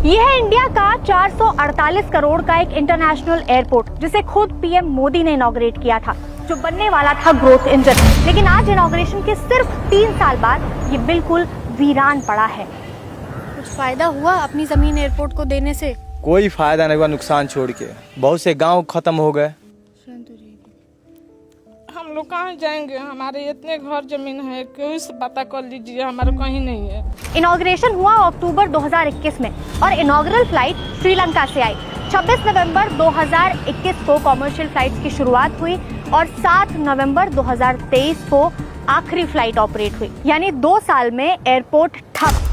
ये है इंडिया का 448 करोड़ का एक इंटरनेशनल एयरपोर्ट जिसे खुद पीएम मोदी ने इनॉग्रेट किया था, जो बनने वाला था ग्रोथ इंजन। लेकिन आज इनॉग्रेशन के सिर्फ 3 साल बाद ये बिल्कुल वीरान पड़ा है। कुछ फायदा हुआ अपनी जमीन एयरपोर्ट को देने से? कोई फायदा नहीं हुआ, नुकसान छोड़ के बहुत से गांव खत्म हो गए। हम लोग कहाँ जाएंगे? हमारे इतने घर जमीन है, कोई से पता कर लीजिए, हमारे कहीं नहीं है। इनॉग्रेशन हुआ अक्टूबर 2021 में और इनॉग्रल फ्लाइट श्रीलंका से आई। 26 नवंबर 2021 को कॉमर्शियल फ्लाइट्स की शुरुआत हुई और 7 नवंबर 2023 को आखिरी फ्लाइट ऑपरेट हुई, यानी 2 साल में एयरपोर्ट ठप।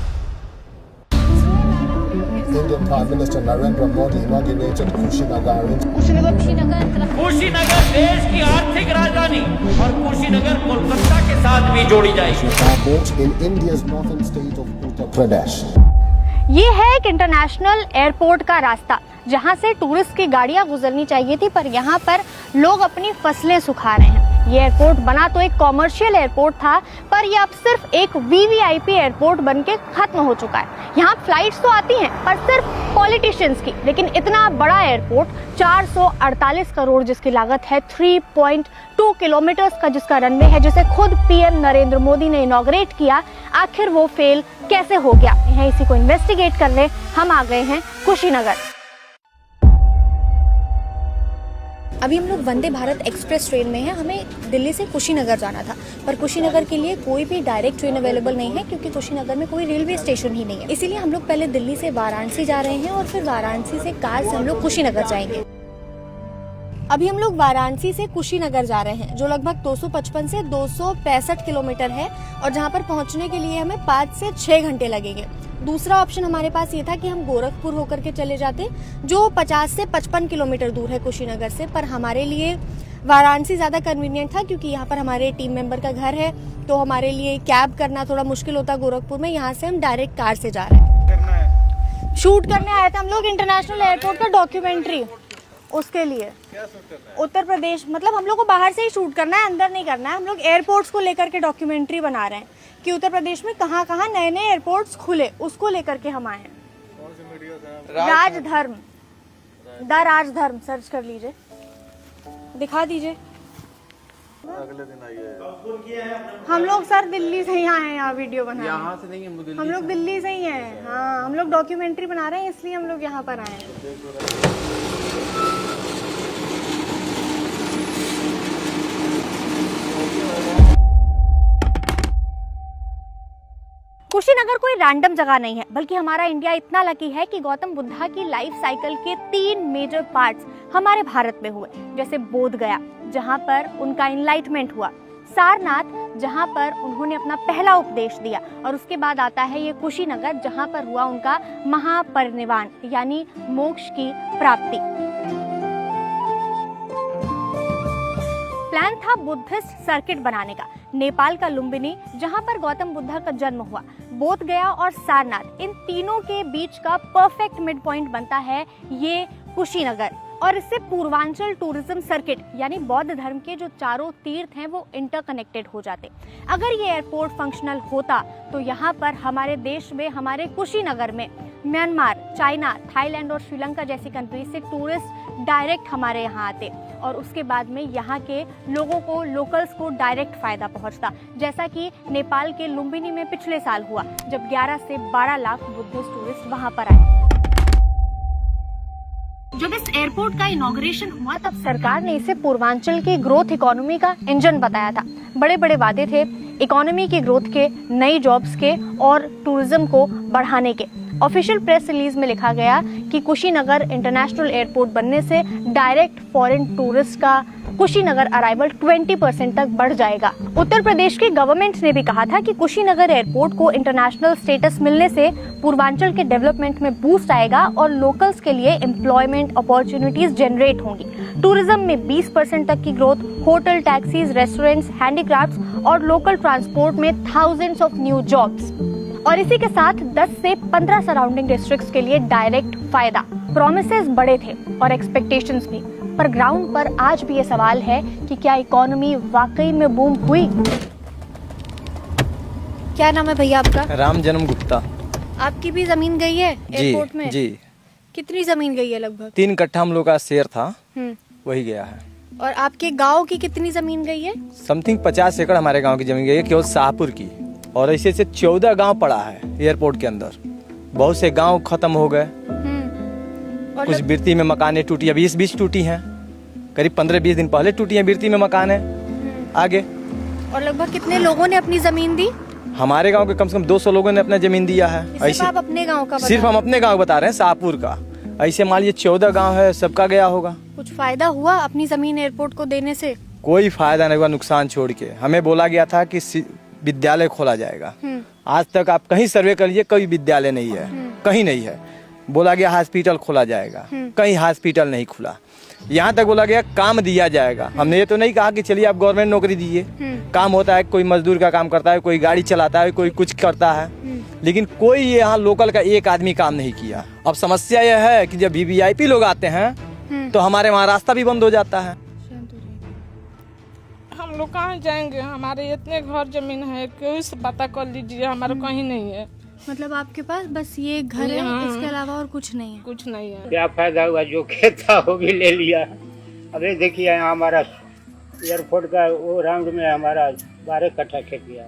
Indian Prime Minister Narendra Modi inaugurated Kushinagar. Kushinagar देश की आर्थिक राजधानी और कुशीनगर कोलकाता के साथ भी जोड़ी जाएगी। Airport in India's northern state of Uttar Pradesh. ये है एक इंटरनेशनल एयरपोर्ट का रास्ता जहां से टूरिस्ट की गाड़ियां गुजरनी चाहिए थी, पर यहाँ पर लोग अपनी फसलें सुखा रहे हैं। ये एयरपोर्ट बना तो एक कॉमर्शियल एयरपोर्ट था, पर ये अब सिर्फ एक वीवीआईपी एयरपोर्ट बनके खत्म हो चुका है। यहाँ फ्लाइट्स तो आती हैं, पर सिर्फ पॉलिटिशियंस की। लेकिन इतना बड़ा एयरपोर्ट 448 करोड़ जिसकी लागत है, 3.2 किलोमीटर्स का जिसका रनवे है, जिसे खुद पीएम नरेंद्र मोदी ने इनॉग्रेट किया, आखिर वो फेल कैसे हो गया? यहाँ इसी को इन्वेस्टिगेट करने हम आ गए हैं कुशीनगर। अभी हम लोग वंदे भारत एक्सप्रेस ट्रेन में हैं। हमें दिल्ली से कुशीनगर जाना था, पर कुशीनगर के लिए कोई भी डायरेक्ट ट्रेन अवेलेबल नहीं है क्योंकि कुशीनगर में कोई रेलवे स्टेशन ही नहीं है। इसीलिए हम लोग पहले दिल्ली से वाराणसी जा रहे हैं और फिर वाराणसी से कार से हम लोग कुशीनगर जाएंगे। अभी हम लोग वाराणसी से कुशीनगर जा रहे हैं, जो लगभग 255 से 265 किलोमीटर है और जहाँ पर पहुँचने के लिए हमें 5 से 6 घंटे लगेंगे। दूसरा ऑप्शन हमारे पास ये था कि हम गोरखपुर होकर के चले जाते, जो 50 से 55 किलोमीटर दूर है कुशीनगर से, पर हमारे लिए वाराणसी ज़्यादा कन्वीनियंट था क्योंकि यहाँ पर हमारे टीम मेंबर का घर है, तो हमारे लिए कैब करना थोड़ा मुश्किल होता गोरखपुर में। यहाँ से हम डायरेक्ट कार से जा रहे हैं। शूट करने आए थे हम लोग इंटरनेशनल एयरपोर्ट का डॉक्यूमेंट्री, उसके लिए उत्तर प्रदेश, मतलब हम लोग को बाहर से ही शूट करना है, अंदर नहीं करना है। हम लोग एयरपोर्ट्स को लेकर के डॉक्यूमेंट्री बना रहे हैं कि उत्तर प्रदेश में कहाँ कहाँ नए नए एयरपोर्ट्स खुले, उसको लेकर के हम आए हैं। राजधर्म, द राजधर्म सर्च कर लीजिए, दिखा दीजिए। अगले दिन आइए। हम लोग सर दिल्ली से ही आए हैं यहाँ वीडियो बनाने। यहाँ से नहीं, हम लोग दिल्ली से ही हैं। हाँ, हम लोग डॉक्यूमेंट्री बना रहे हैं, इसलिए हम लोग यहाँ पर आए हैं। कुशीनगर कोई रैंडम जगह नहीं है, बल्कि हमारा इंडिया इतना लकी है कि गौतम बुद्धा की लाइफ साइकिल के 3 मेजर पार्ट्स हमारे भारत में हुए, जैसे बोध गया जहाँ पर उनका इनलाइटमेंट हुआ, सारनाथ जहाँ पर उन्होंने अपना पहला उपदेश दिया, और उसके बाद आता है ये कुशीनगर जहाँ पर हुआ उनका महापरिनिर्वाण यानी मोक्ष की प्राप्ति। प्लान था बुद्धिस्ट सर्किट बनाने का। नेपाल का लुम्बिनी जहां पर गौतम बुद्धा का जन्म हुआ, बोध गया और सारनाथ, इन तीनों के बीच का परफेक्ट मिड पॉइंट बनता है ये कुशीनगर, और इससे पूर्वांचल टूरिज्म सर्किट यानी बौद्ध धर्म के जो चारों तीर्थ हैं वो इंटरकनेक्टेड हो जाते। अगर ये एयरपोर्ट फंक्शनल होता तो यहाँ पर हमारे देश में, हमारे कुशीनगर में म्यांमार, चाइना, थाईलैंड और श्रीलंका जैसी कंट्री से टूरिस्ट डायरेक्ट हमारे यहाँ आते, और उसके बाद में यहाँ के लोगों को, लोकल्स को डायरेक्ट फायदा पहुँचता, जैसा कि नेपाल के लुम्बिनी में पिछले साल हुआ, जब 11 से 12 लाख बुद्धिस्ट टूरिस्ट वहाँ पर आए। जब इस एयरपोर्ट का इनॉग्रेशन हुआ तब सरकार ने इसे पूर्वांचल की ग्रोथ इकोनॉमी का इंजन बताया था। बड़े बड़े वादे थे इकोनॉमी की ग्रोथ के, नई जॉब्स के और टूरिज्म को बढ़ाने के। ऑफिशियल प्रेस रिलीज में लिखा गया कि कुशीनगर इंटरनेशनल एयरपोर्ट बनने से डायरेक्ट फॉरेन टूरिस्ट का कुशीनगर अराइवल 20% तक बढ़ जाएगा। उत्तर प्रदेश की गवर्नमेंट ने भी कहा था कि कुशीनगर एयरपोर्ट को इंटरनेशनल स्टेटस मिलने से पूर्वांचल के डेवलपमेंट में बूस्ट आएगा और लोकल्स के लिए एम्प्लॉयमेंट अपॉर्चुनिटीज जनरेट होंगी। टूरिज्म में 20% तक की growth, hotel, taxis, restaurants, handicrafts और लोकल ट्रांसपोर्ट में थाउजेंड्स ऑफ न्यू जॉब्स, और इसी के साथ 10 से 15 सराउंडिंग डिस्ट्रिक्ट्स के लिए डायरेक्ट फायदा। प्रॉमिसेस बड़े थे और एक्सपेक्टेशंस भी, पर ग्राउंड पर आज भी ये सवाल है कि क्या इकोनॉमी वाकई में बूम हुई? क्या नाम है भैया आपका? राम जन्म गुप्ता। आपकी भी जमीन गई है एयरपोर्ट में? जी। कितनी जमीन गई है लगभग? 3 कट्ठा हम लोग का शेयर था, हम्म। वही गया है। और आपके गांव की कितनी जमीन गई है? समथिंग 50 एकड़ हमारे गांव की जमीन गई है, केवल शाहपुर की। और ऐसे ऐसे 14 गांव पड़ा है एयरपोर्ट के अंदर। बहुत से गांव खत्म हो गए, और कुछ बिरती में मकानें टूटी, अभी इस बीच टूटी हैं, करीब 15-20 दिन पहले टूटी हैं बिरती में मकान है आगे। और लगभग कितने लोगों ने अपनी जमीन दी? हमारे गांव के कम से कम 200 लोगों ने अपना जमीन दिया है। सिर्फ आप अपने गांव का सिर्फ हम अपने गांव बता रहे हैं, शाहपुर का। ऐसे मान लीजिए 14 गांव है, सबका गया होगा। कुछ फायदा हुआ अपनी जमीन एयरपोर्ट को देने से? कोई फायदा नहीं हुआ, नुकसान छोड़ के। हमें बोला गया था कि विद्यालय खोला जाएगा, आज तक आप कहीं सर्वे कर लीजिए, कोई विद्यालय नहीं है, कहीं नहीं है। बोला गया हॉस्पिटल खोला जाएगा, कहीं हॉस्पिटल नहीं खुला। यहाँ तक बोला गया काम दिया जाएगा। हमने ये तो नहीं कहा कि चलिए आप गवर्नमेंट नौकरी दीजिए, काम होता है, कोई मजदूर का काम करता है, कोई गाड़ी चलाता है, कोई कुछ करता है, लेकिन कोई यहाँ लोकल का एक आदमी काम नहीं किया। अब समस्या यह है कि जब वीवीआईपी लोग आते हैं तो हमारे वहाँ रास्ता भी बंद हो जाता है। हम लोग कहाँ जाएंगे? हमारे इतने घर जमीन है, कोई से पता कर लीजिए, हमारा कहीं नहीं है। मतलब आपके पास बस ये घर है, इसके अलावा और कुछ नहीं है? कुछ नहीं है। क्या फायदा हुआ? जो खेत था वो भी ले लिया। अभी देखिए यहाँ हमारा एयरपोर्ट का वो राउंड में हमारा 12 कट्ठा खेत गया,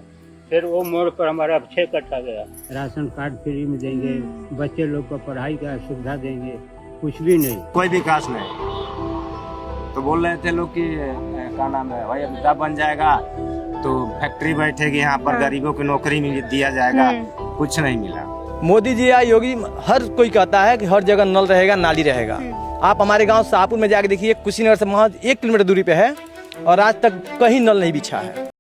फिर वो मोड़ पर हमारा 6 कट्ठा गया। राशन कार्ड फ्री में देंगे, बच्चे लोग को पढ़ाई का सुविधा देंगे, कुछ भी नहीं, कोई विकास नहीं। तो बोल रहे थे लोग कि क्या नाम है भाई, अब दब बन जाएगा तो फैक्ट्री बैठेगी यहाँ पर, गरीबों को नौकरी दिया जाएगा, कुछ नहीं मिला। मोदी जी या योगी, हर कोई कहता है कि हर जगह नल रहेगा, नाली रहेगा। आप हमारे गांव शाहपुर में जाके देखिए, कुशीनगर से महज 1 किलोमीटर दूरी पे है और आज तक कहीं नल नहीं बिछा है।